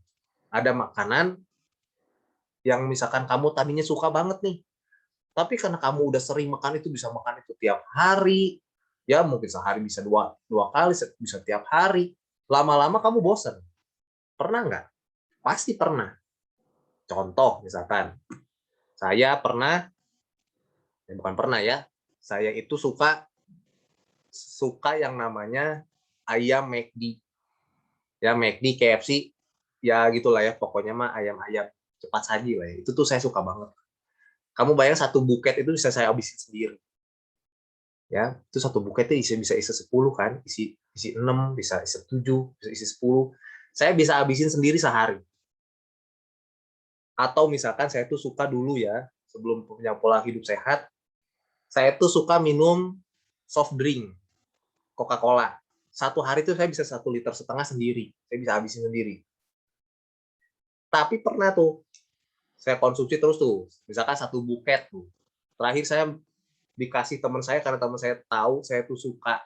Ada makanan yang misalkan kamu tadinya suka banget nih, tapi karena kamu udah sering makan itu, bisa makan itu tiap hari, ya mungkin sehari bisa dua kali, bisa tiap hari. Lama-lama kamu bosan. Pernah nggak? Pasti pernah. Contoh misalkan, saya pernah, bukan pernah ya, saya itu suka yang namanya ayam McD. Ya McD, KFC, ya gitulah ya, pokoknya mah ayam-ayam cepat saji lah ya. Itu tuh saya suka banget. Kamu bayang 1 buket itu bisa saya habisin sendiri. Ya, itu 1 buket itu bisa isi 10 kan, isi 6, bisa isi 7, bisa isi 10. Saya bisa habisin sendiri sehari. Atau misalkan saya tuh suka dulu ya, sebelum punya pola hidup sehat, saya tuh suka minum soft drink, Coca-Cola. 1 hari itu saya bisa 1,5 liter sendiri. Saya bisa habisin sendiri. Tapi pernah tuh, saya konsumsi terus tuh, misalkan 1 buket tuh. Terakhir saya dikasih teman saya, karena teman saya tahu saya tuh suka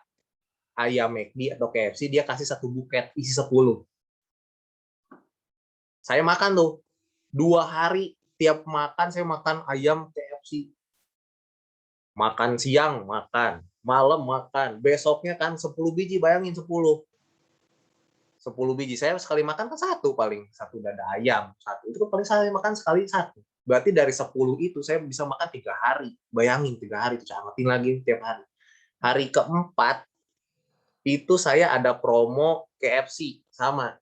ayam McD atau KFC, dia kasih 1 buket isi 10. Saya makan tuh 2 hari, tiap makan saya makan ayam KFC. Makan siang makan, malam makan, besoknya kan 10 biji, bayangin 10 biji. Saya sekali makan kan 1 paling, 1 dada ayam, 1. Itu kan paling saya makan sekali 1. Berarti dari 10 itu saya bisa makan 3 hari. Bayangin 3 hari itu saya angetin lagi tiap hari. Hari keempat itu saya ada promo KFC, sama.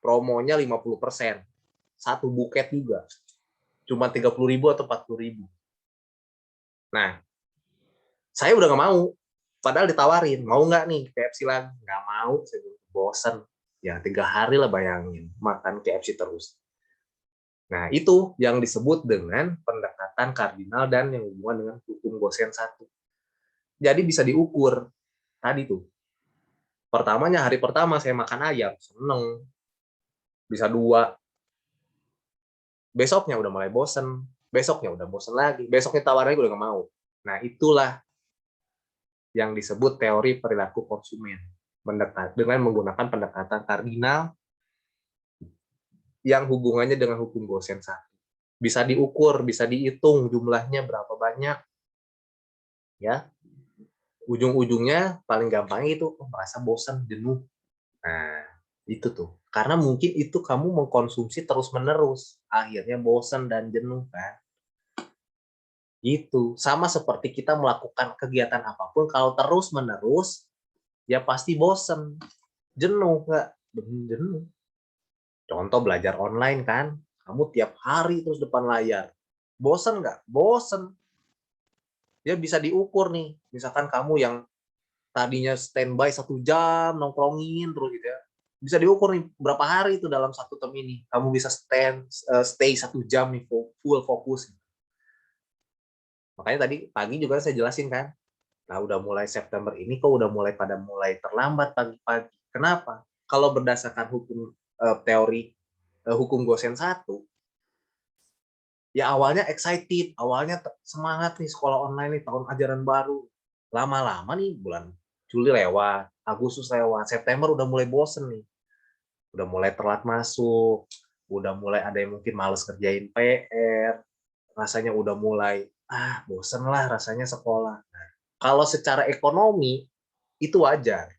Promonya 50%. 1 buket juga. Cuma 30.000 atau 40.000. Nah, saya udah nggak mau. Padahal ditawarin, mau nggak nih KFC lagi? Nggak mau, saya bosen. Ya 3 hari lah bayangin, makan KFC terus. Nah, itu yang disebut dengan pendekatan kardinal dan yang hubungan dengan hukum Gosen 1. Jadi bisa diukur. Tadi tuh, pertamanya hari pertama saya makan ayam, seneng. Bisa 2. Besoknya udah mulai bosen. Besoknya udah bosen lagi. Besoknya tawarannya udah nggak mau. Nah, itulah yang disebut teori perilaku konsumen. Dengan menggunakan pendekatan kardinal yang hubungannya dengan hukum Gosen 1. Bisa diukur, bisa dihitung jumlahnya berapa banyak. Ya, ujung-ujungnya paling gampang itu merasa bosan, jenuh. Nah, itu tuh. Karena mungkin itu kamu mengkonsumsi terus-menerus, akhirnya bosan dan jenuh kan. Gitu. Sama seperti kita melakukan kegiatan apapun, kalau terus-menerus, ya pasti bosan, jenuh nggak? Jenuh. Contoh belajar online kan, kamu tiap hari terus depan layar. Bosan nggak? Bosan. Dia bisa diukur nih. Misalkan kamu yang tadinya standby 1 jam nongkrongin terus gitu ya, bisa diukur nih berapa hari itu dalam 1 term ini kamu bisa stay 1 jam nih full fokus. Makanya tadi pagi juga saya jelasin kan, nah udah mulai September ini kok udah mulai terlambat pagi-pagi. Kenapa? Kalau berdasarkan hukum teori hukum Gosen 1, ya awalnya excited, awalnya semangat nih sekolah online nih, tahun ajaran baru. Lama-lama nih bulan Juli lewat, Agustus lewat, September udah mulai bosen nih. Udah mulai telat masuk, udah mulai ada yang mungkin males kerjain PR, rasanya udah mulai, bosen lah rasanya sekolah. Nah, kalau secara ekonomi, itu wajar.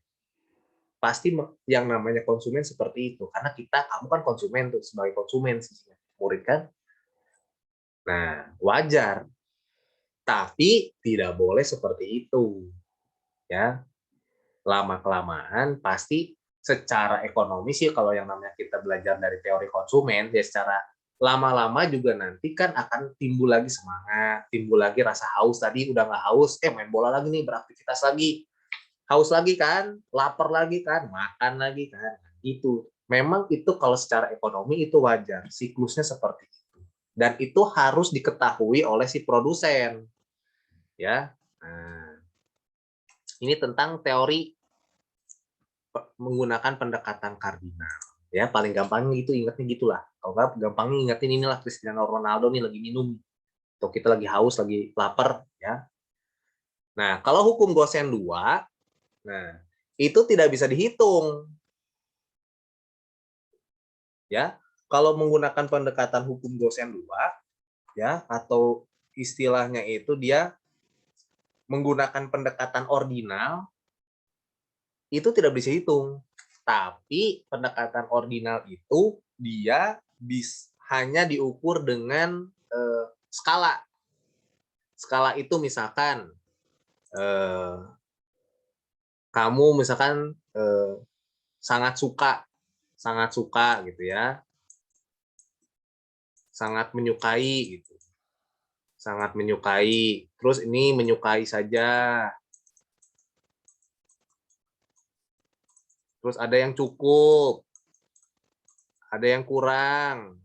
Pasti yang namanya konsumen seperti itu. Karena kamu kan konsumen tuh, sebagai konsumen sih, murid kan. Nah, wajar. Tapi tidak boleh seperti itu. Ya, lama-kelamaan pasti secara ekonomi sih, kalau yang namanya kita belajar dari teori konsumen, ya secara lama-lama juga nanti kan akan timbul lagi semangat, timbul lagi rasa haus. Tadi udah nggak haus, main bola lagi nih, beraktivitas lagi. Haus lagi kan, lapar lagi kan, makan lagi kan. Itu memang itu kalau secara ekonomi itu wajar, siklusnya seperti itu. Dan itu harus diketahui oleh si produsen. Ya. Nah, ini tentang teori menggunakan pendekatan kardinal. Ya, paling gampang itu ingatnya gitulah. Kalau nggak gampangnya ingetin inilah Cristiano Ronaldo nih lagi minum. Atau kita lagi haus, lagi lapar. Ya. Nah, kalau hukum Gosen 2, nah, itu tidak bisa dihitung. Ya, kalau menggunakan pendekatan hukum Gosen 2, ya, atau istilahnya itu dia menggunakan pendekatan ordinal, itu tidak bisa hitung. Tapi pendekatan ordinal itu dia hanya diukur dengan skala. Skala itu misalkan kamu misalkan sangat suka gitu ya, sangat menyukai gitu, sangat menyukai. Terus ini menyukai saja. Terus ada yang cukup, ada yang kurang,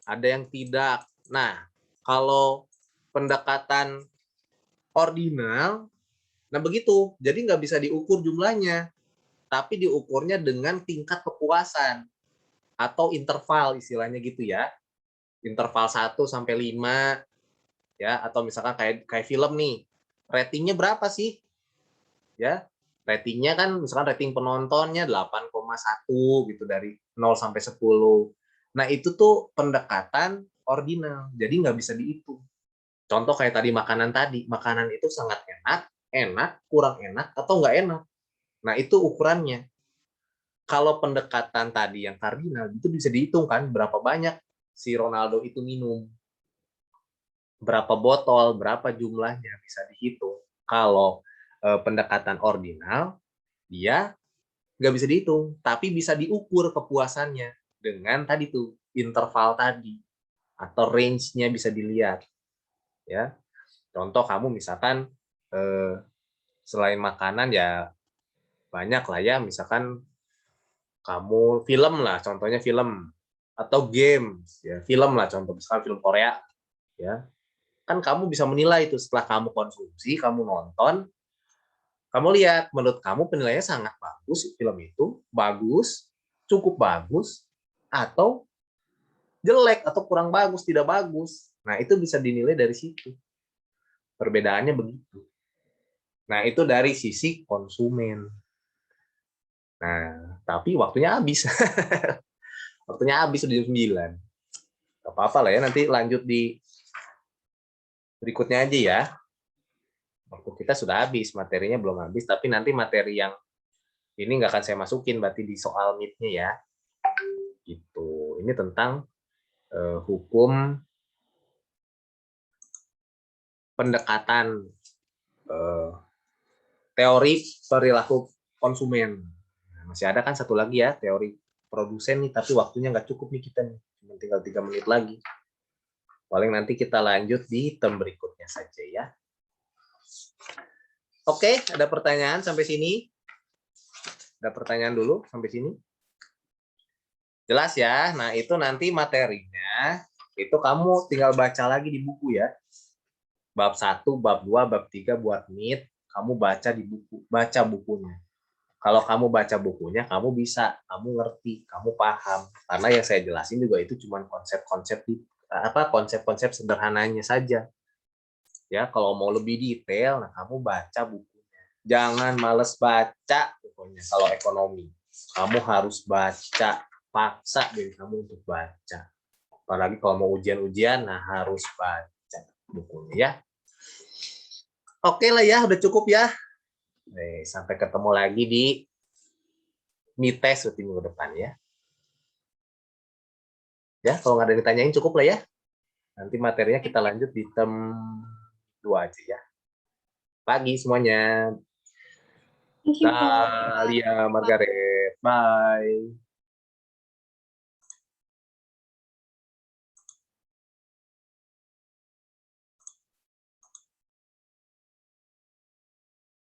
ada yang tidak. Nah, kalau pendekatan ordinal, nah begitu. Jadi nggak bisa diukur jumlahnya, tapi diukurnya dengan tingkat kepuasan atau interval istilahnya gitu ya. Interval 1 sampai 5 ya, atau misalkan kayak film nih. Ratingnya berapa sih? Ya. Ratingnya kan misalkan rating penontonnya 8,1 gitu dari 0 sampai 10. Nah, itu tuh pendekatan ordinal. Jadi nggak bisa dihitung. Contoh kayak tadi makanan tadi. Makanan itu sangat enak, kurang enak, atau nggak enak. Nah, itu ukurannya. Kalau pendekatan tadi yang kardinal, itu bisa dihitung kan berapa banyak si Ronaldo itu minum. Berapa botol, berapa jumlahnya, bisa dihitung. Kalau pendekatan ordinal, dia nggak bisa dihitung, tapi bisa diukur kepuasannya dengan tadi tuh interval tadi atau range-nya bisa dilihat. Ya, contoh kamu misalkan selain makanan ya banyak lah ya, misalkan kamu film lah, contohnya film atau game, ya film lah contoh misalkan film Korea, ya kan kamu bisa menilai itu setelah kamu konsumsi, kamu nonton, kamu lihat menurut kamu penilaiannya sangat bagus film itu, bagus, cukup bagus, atau jelek atau kurang bagus, tidak bagus. Nah, itu bisa dinilai dari situ. Perbedaannya begitu. Nah, itu dari sisi konsumen. Nah, tapi waktunya habis. Waktunya habis sudah jam 9. apa-apa lah ya, nanti lanjut di berikutnya aja ya. Waktu kita sudah habis, materinya belum habis, tapi nanti materi yang ini nggak akan saya masukin berarti di soal meet-nya ya. Gitu. Ini tentang hukum pendekatan teori perilaku konsumen. Nah, masih ada kan satu lagi ya, teori produsen nih, tapi waktunya nggak cukup nih kita nih. Cuma tinggal 3 menit lagi. Paling nanti kita lanjut di term berikutnya saja ya. Oke, ada pertanyaan sampai sini? Ada pertanyaan dulu sampai sini? Jelas ya? Nah, itu nanti materinya, itu kamu tinggal baca lagi di buku ya. Bab 1, bab 2, bab 3 buat meet, kamu baca di buku, baca bukunya. Kalau kamu baca bukunya, kamu bisa, kamu ngerti, kamu paham. Karena yang saya jelasin juga itu cuma konsep-konsep sederhananya saja. Ya, kalau mau lebih detail, nah kamu baca bukunya. Jangan males baca pokoknya kalau ekonomi. Kamu harus baca, paksa diri kamu untuk baca. Apalagi kalau mau ujian-ujian, nah harus baca bukunya ya. Oke lah ya, udah cukup ya. Sampai ketemu lagi di meet test minggu depan ya. Ya, kalau nggak ada yang ditanyain cukup lah ya. Nanti materinya kita lanjut di term 2 aja ya. Pagi semuanya. Thank you, Pak. Dalia, Margaret. Bye.